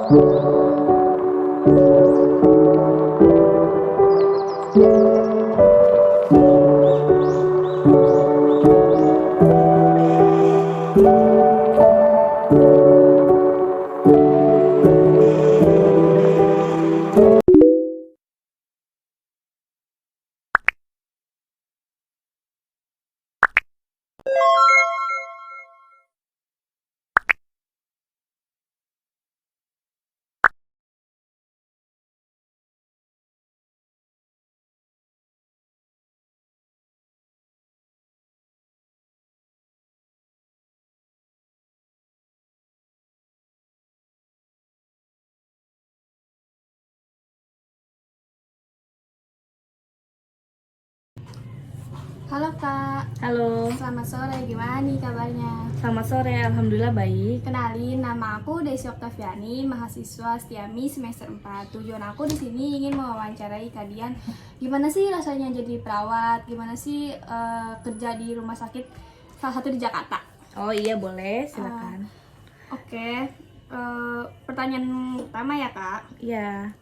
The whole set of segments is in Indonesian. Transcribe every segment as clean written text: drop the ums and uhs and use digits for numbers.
Halo Kak, Halo, selamat sore. Gimana nih kabarnya? selamat sore. Alhamdulillah baik. Kenalin, nama aku Desi Oktaviani, mahasiswa Setiami semester 4. Tujuan aku di sini ingin mewawancarai kalian. Gimana sih rasanya jadi perawat? Gimana sih kerja di rumah sakit salah satu di Jakarta? Oh iya boleh, silakan. Oke, pertanyaan pertama ya Kak. Iya,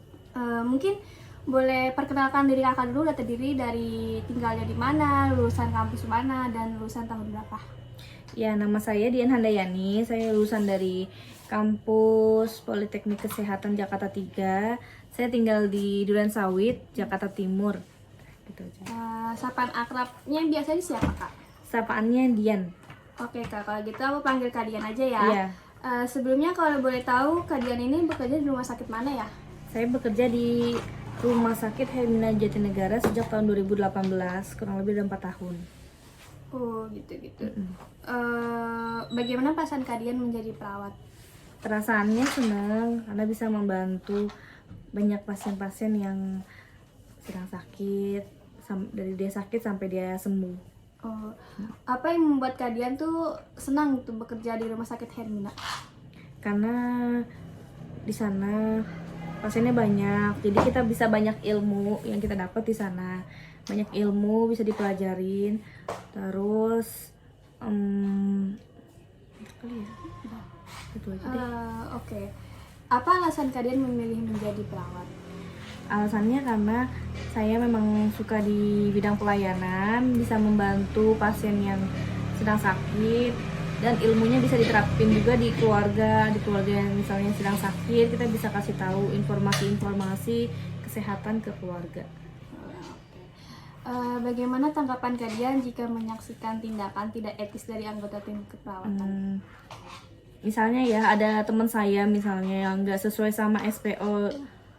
Mungkin boleh perkenalkan diri kakak dulu, terdiri dari tinggalnya di mana, lulusan kampus mana, dan lulusan tahun berapa? ya nama saya Dian Handayani. Saya lulusan dari kampus Politeknik Kesehatan Jakarta 3. Saya tinggal di Duren Sawit, Jakarta Timur. Gitu aja. Sapaan akrabnya biasanya siapa Kak? Sapaannya Dian. Oke Kak, kalau gitu aku panggil Kak Dian aja ya. Iya. Sebelumnya kalau boleh tahu Kak Dian ini bekerja di rumah sakit mana ya? Saya bekerja di Rumah Sakit Hermina Jatinegara sejak tahun 2018, kurang lebih udah 4 tahun. Oh gitu-gitu. Bagaimana perasaan Kak Dian menjadi perawat? Perasaannya senang karena bisa membantu banyak pasien-pasien yang sedang sakit, dari dia sakit sampai dia sembuh. Oh, apa yang membuat Kak Dian tuh senang tuh bekerja di rumah sakit Hermina? Karena di sana pasiennya banyak, jadi kita bisa banyak ilmu yang kita dapat di sana, banyak ilmu bisa dipelajarin. Terus kali ya, itu aja deh. Oke. Apa alasan Kak Dian memilih menjadi perawat? Alasannya karena saya memang suka di bidang pelayanan, bisa membantu pasien yang sedang sakit, dan ilmunya bisa diterapin juga di keluarga yang misalnya sedang sakit. Kita bisa kasih tahu informasi-informasi kesehatan ke keluarga. Bagaimana tanggapan Kak Dian jika menyaksikan tindakan tidak etis dari anggota tim keperawatan? Misalnya ya, ada teman saya misalnya yang nggak sesuai sama SPO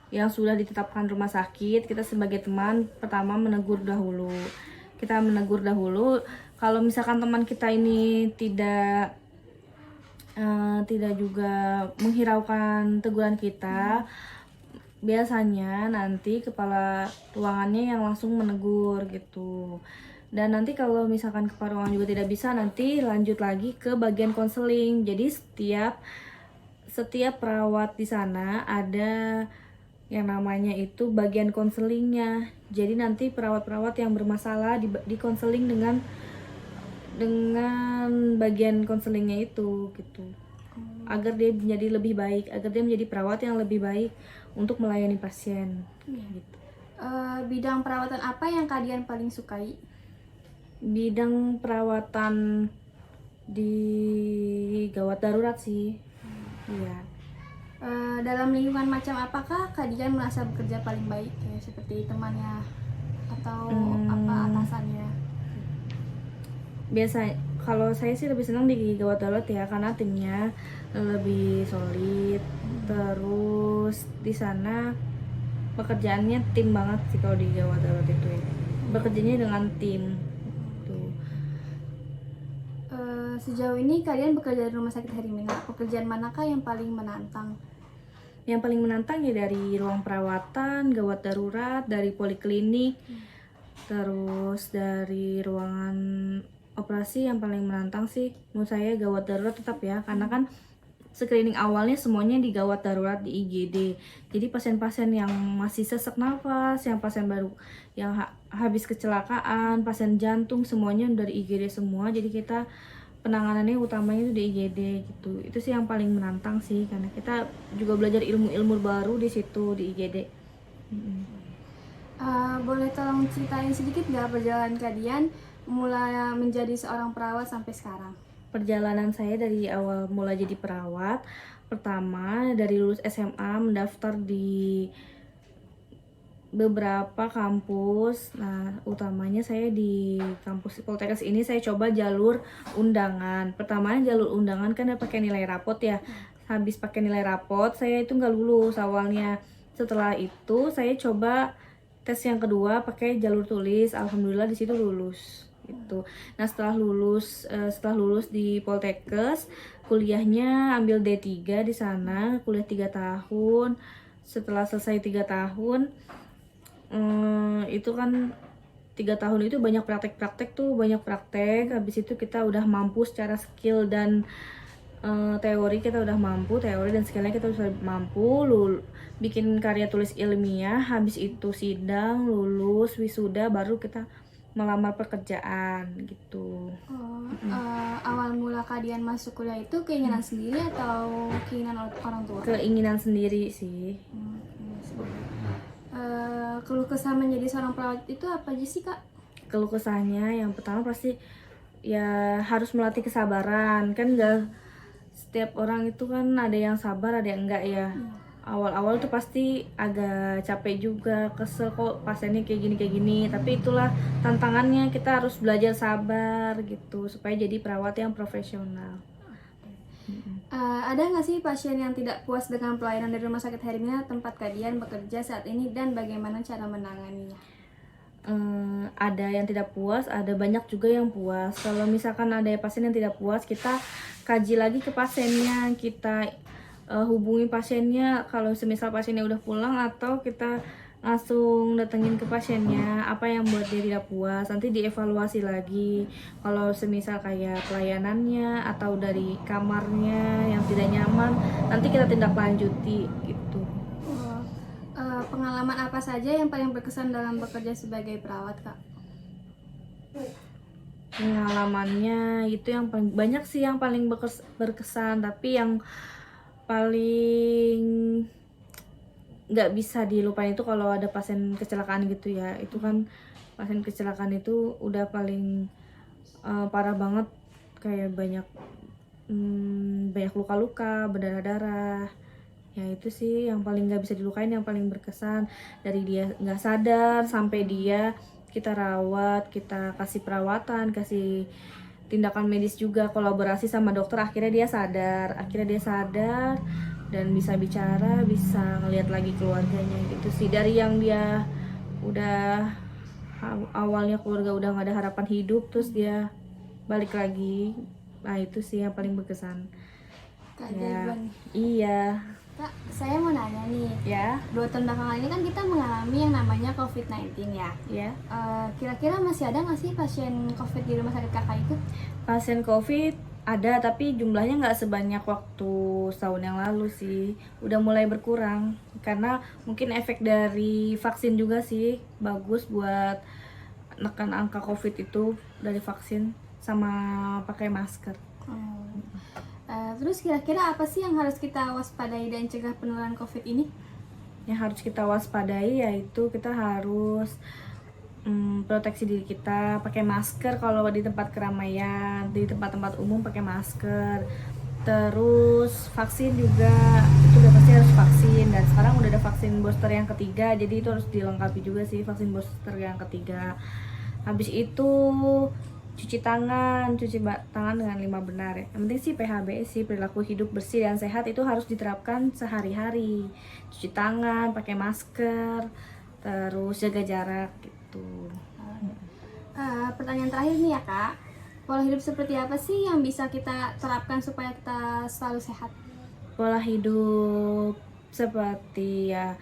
yang sudah ditetapkan rumah sakit, kita sebagai teman pertama menegur dahulu. Kalau misalkan teman kita ini tidak juga menghiraukan teguran kita, biasanya nanti kepala ruangannya yang langsung menegur gitu. Dan nanti kalau misalkan kepala ruangan juga tidak bisa, nanti lanjut lagi ke bagian konseling. Jadi setiap perawat di sana ada yang namanya itu bagian konselingnya. Jadi nanti perawat-perawat yang bermasalah di konseling dengan bagian konselingnya itu gitu. Agar dia menjadi lebih baik, agar dia menjadi perawat yang lebih baik untuk melayani pasien. Gitu. Bidang perawatan apa yang Kak Dian paling sukai? Bidang perawatan di gawat darurat sih. Iya. Dalam lingkungan macam apakah Kak Dian merasa bekerja paling baik? Kayak seperti temannya atau apa atasannya? Biasa kalau saya sih lebih senang di gawat darurat ya, karena timnya lebih solid. Terus di sana pekerjaannya tim banget sih kalau di gawat darurat itu ya. Bekerjanya dengan tim. Tuh. Sejauh ini kalian bekerja di rumah sakit Hermina. Pekerjaan manakah yang paling menantang? Yang paling menantang ya dari ruang perawatan, gawat darurat, dari poliklinik, terus dari ruangan operasi. Yang paling menantang sih menurut saya gawat darurat tetap ya, karena kan screening awalnya semuanya di gawat darurat di IGD. Jadi pasien-pasien yang masih sesak nafas, yang pasien baru yang habis kecelakaan, pasien jantung, semuanya dari IGD semua. Jadi kita penanganannya utamanya itu di IGD gitu. Itu sih yang paling menantang sih, karena kita juga belajar ilmu-ilmu baru di situ di IGD. Boleh tolong ceritain sedikit nggak perjalanan kalian mulai menjadi seorang perawat sampai sekarang? Perjalanan saya dari awal mulai jadi perawat, pertama dari lulus SMA mendaftar di beberapa kampus. Nah, utamanya saya di kampus Poltekkes ini saya coba jalur undangan. Pertamanya jalur undangan kan pakai nilai rapot ya. Habis pakai nilai rapot, saya itu nggak lulus awalnya. Setelah itu saya coba tes yang kedua pakai jalur tulis. Alhamdulillah di situ lulus gitu. Nah, setelah lulus di Poltekkes, kuliahnya ambil D3 di sana, kuliah 3 tahun. Setelah selesai 3 tahun, itu kan 3 tahun itu banyak praktek habis itu kita udah mampu secara skill dan teori, kita udah mampu teori dan skillnya kita udah mampu bikin karya tulis ilmiah, habis itu sidang, lulus, wisuda, baru kita melamar pekerjaan gitu. Awal mula kalian masuk kuliah itu keinginan sendiri atau keinginan orang tua? Keinginan sendiri sih. Keluh kesah menjadi seorang perawat itu apa aja sih kak? Keluh kesahnya yang pertama pasti ya harus melatih kesabaran, kan nggak setiap orang itu kan ada yang sabar ada yang enggak ya. Awal-awal tuh pasti agak capek juga, kesel kok pasiennya kayak gini, tapi itulah tantangannya, kita harus belajar sabar gitu supaya jadi perawat yang profesional. Ada nggak sih pasien yang tidak puas dengan pelayanan dari Rumah Sakit Hermina tempat kalian bekerja saat ini dan bagaimana cara menanganinya? Ada yang tidak puas, ada banyak juga yang puas. Kalau misalkan ada pasien yang tidak puas, kita kaji lagi ke pasiennya, kita hubungi pasiennya kalau semisal pasiennya udah pulang, atau kita langsung datengin ke pasiennya apa yang buat dia tidak puas, nanti dievaluasi lagi. Kalau semisal kayak pelayanannya atau dari kamarnya yang tidak nyaman, nanti kita tindak lanjuti gitu. Pengalaman apa saja yang paling berkesan dalam bekerja sebagai perawat kak? Pengalamannya itu yang paling banyak sih, yang paling berkesan, tapi yang paling nggak bisa dilupain itu kalau ada pasien kecelakaan gitu ya. Itu kan pasien kecelakaan itu udah paling parah banget, kayak banyak luka-luka, berdarah-darah. Ya itu sih yang paling nggak bisa dilukain, yang paling berkesan. Dari dia nggak sadar sampai dia kita rawat, kita kasih perawatan, kasih tindakan medis juga, kolaborasi sama dokter, akhirnya dia sadar dan bisa bicara, bisa ngelihat lagi keluarganya gitu sih. Dari yang dia udah awalnya keluarga udah nggak ada harapan hidup, terus dia balik lagi. Nah itu sih yang paling berkesan. Keajaiban. Iya. Kak, saya mau nanya nih. Ya. 2 tahun belakangan ini kan kita mengalami yang namanya COVID-19 ya. Ya. Kira-kira masih ada nggak sih pasien COVID di rumah sakit kakak itu? Pasien COVID ada, tapi jumlahnya nggak sebanyak waktu setahun yang lalu sih. Udah mulai berkurang karena mungkin efek dari vaksin juga sih, bagus buat nekan angka COVID itu dari vaksin sama pakai masker. Terus kira-kira apa sih yang harus kita waspadai dan cegah penularan COVID ini? Yang harus kita waspadai yaitu kita harus proteksi diri kita, pakai masker kalau di tempat keramaian, di tempat-tempat umum pakai masker. Terus vaksin juga, itu udah pasti harus vaksin, dan sekarang udah ada vaksin booster yang ketiga, jadi itu harus dilengkapi juga sih vaksin booster yang ketiga. Habis itu cuci tangan dengan 5 benar ya. Yang penting sih PHBS sih, perilaku hidup bersih dan sehat itu harus diterapkan sehari-hari. Cuci tangan, pakai masker, terus jaga jarak gitu. Pertanyaan terakhir nih ya kak, pola hidup seperti apa sih yang bisa kita terapkan supaya kita selalu sehat? Pola hidup seperti ya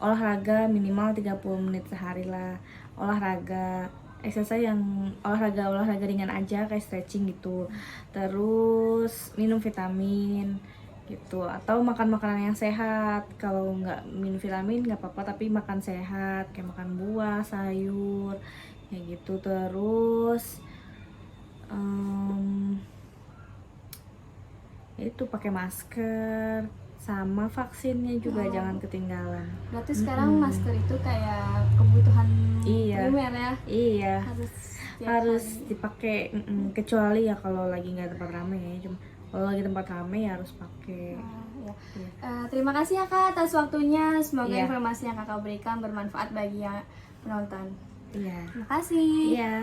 olahraga minimal 30 menit sehari lah. Exercise yang olahraga ringan aja kayak stretching gitu. Terus minum vitamin gitu, atau makan makanan yang sehat. Kalau nggak minum vitamin nggak apa-apa, tapi makan sehat kayak makan buah, sayur kayak gitu. Terus itu pakai masker sama vaksinnya juga Oh. jangan ketinggalan. Berarti sekarang masker itu kayak kebutuhan Iya. primer ya, Iya, harus setiap harus hari. dipakai. Kecuali ya kalau lagi nggak tempat rame ya, cuma kalau lagi tempat rame ya harus pakai. Ya. Iya. Terima kasih ya Kak atas waktunya. Semoga Iya. informasi yang Kakak berikan bermanfaat bagi yang penonton. Iya. Terima kasih. Iya.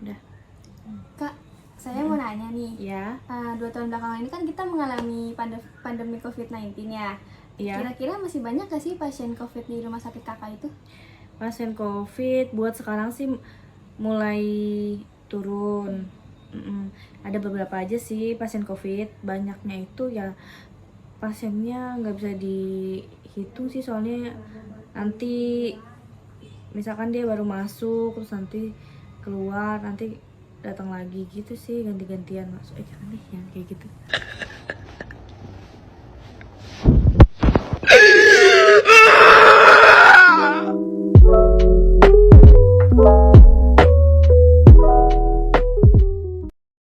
Udah. Kak, saya mau nanya nih. Ya. 2 tahun belakangan ini kan kita mengalami pandemi COVID-19 ya. Iya. Kira-kira masih banyak gak sih pasien COVID di rumah sakit Kakak itu? Pasien COVID buat sekarang sih mulai turun. Ada beberapa aja sih pasien COVID, banyaknya itu ya pasiennya nggak bisa dihitung sih, soalnya nanti misalkan dia baru masuk terus nanti keluar, nanti datang lagi gitu sih, ganti-gantian masuk. Jangan deh, jangan kayak gitu.